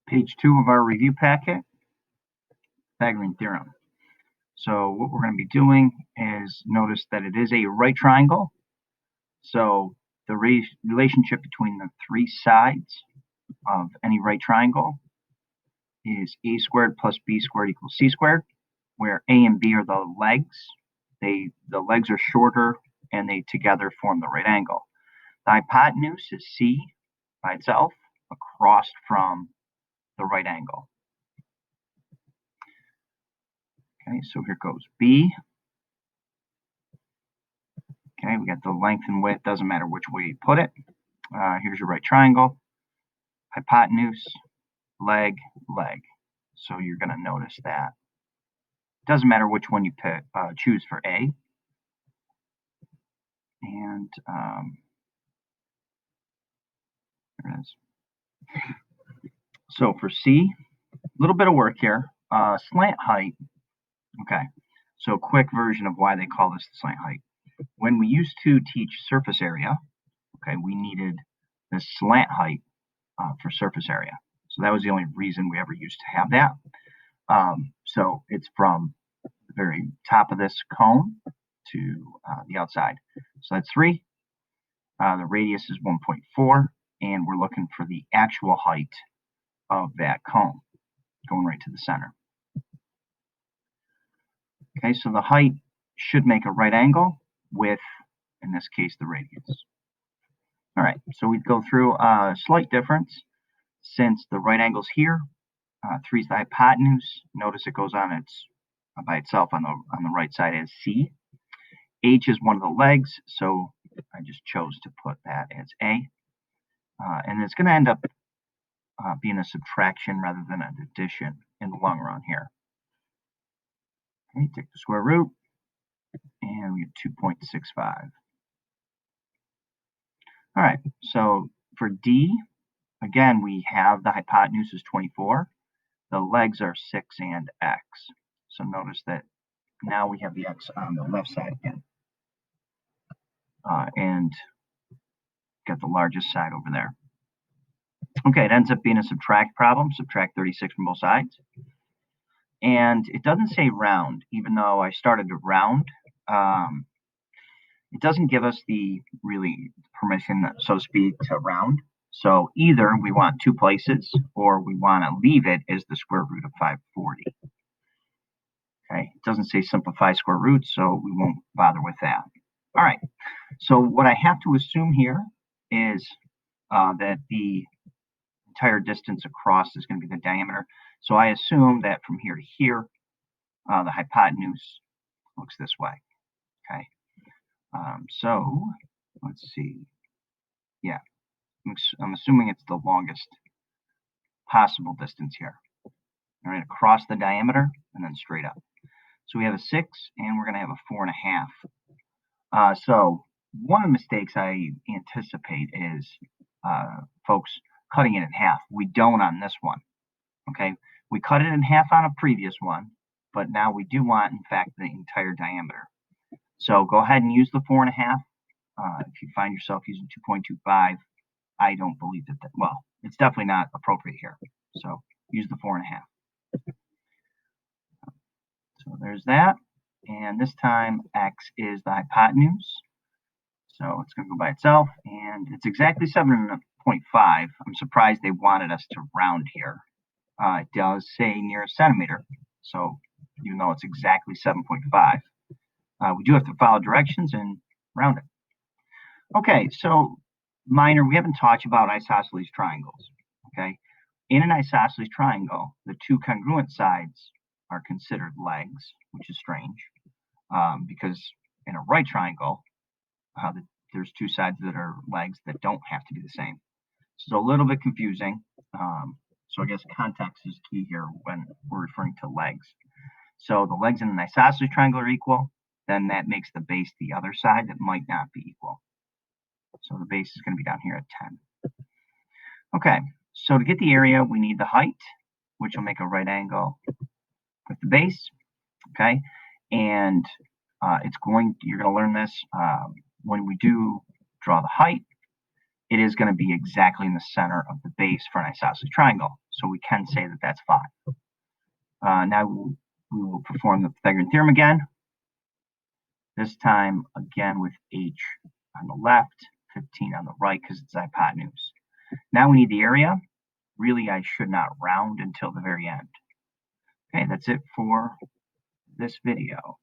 Page 2 of our review packet, Pythagorean theorem. So what we're going to be doing is notice that it is a right triangle. So the relationship between the three sides of any right triangle is a squared plus b squared equals c squared, where a and b are the legs. The legs are shorter and they together form the right angle. The hypotenuse is c by itself across from the right angle. Okay, so here goes B. Okay, we got the length and width, doesn't matter which way you put it. Here's your right triangle, hypotenuse, leg, leg. So you're going to notice that it doesn't matter which one you choose for A. And there it is. So for C, a little bit of work here. Slant height. Okay, so quick version of why they call this the slant height. When we used to teach surface area, okay, we needed this slant height for surface area. So that was the only reason we ever used to have that. So it's from the very top of this cone to the outside. So that's 3. The radius is 1.4, and we're looking for the actual height of that cone going right to the center. Okay, so the height should make a right angle with, in this case, the radius. All right, so we'd go through a slight difference. Since the right angle's here, 3 is the hypotenuse. Notice it goes on its by itself on the right side as C. H is one of the legs, so I just chose to put that as A. And it's going to end up being a subtraction rather than an addition in the long run here. Okay, take the square root, and we get 2.65. All right, so for D, again, we have the hypotenuse is 24. The legs are 6 and x. So notice that now we have the x on the left side again. And got the largest side over there. Okay, it ends up being a subtract problem. Subtract 36 from both sides. And it doesn't say round, even though I started to round. It doesn't give us the really permission, so to speak, to round. So either we want 2 places or we want to leave it as the square root of 540. Okay, it doesn't say simplify square roots, so we won't bother with that. All right, so what I have to assume here is that the entire distance across is going to be the diameter. So I assume that from here to here, the hypotenuse looks this way. Okay, so let's see. Yeah, I'm assuming it's the longest possible distance here. All right, across the diameter and then straight up. So we have a 6, and we're going to have a 4.5. So one of the mistakes I anticipate is folks cutting it in half. We don't on this one. Okay, we cut it in half on a previous one, but now we do want, in fact, the entire diameter. So go ahead and use the 4.5. If you find yourself using 2.25, I don't believe that. Well, it's definitely not appropriate here. So use the 4.5. So there's that. And this time, x is the hypotenuse. So it's going to go by itself. And it's exactly 7.5. I'm surprised they wanted us to round here. It does say near a centimeter. So even though it's exactly 7.5, we do have to follow directions and round it. Okay, so minor, we haven't talked about isosceles triangles. Okay, in an isosceles triangle, the 2 congruent sides are considered legs, which is strange, because in a right triangle, there's 2 sides that are legs that don't have to be the same. So a little bit confusing. So I guess context is key here when we're referring to legs. So the legs in an isosceles triangle are equal, then that makes the base the other side that might not be equal. So the base is going to be down here at 10. Okay, so to get the area, we need the height, which will make a right angle with the base. Okay, and you're going to learn this when we do draw the height. it is going to be exactly in the center of the base for an isosceles triangle. So we can say that that's 5. Now we will perform the Pythagorean theorem again. This time, again, with h on the left, 15 on the right, because it's hypotenuse. Now we need the area. Really, I should not round until the very end. Okay, that's it for this video.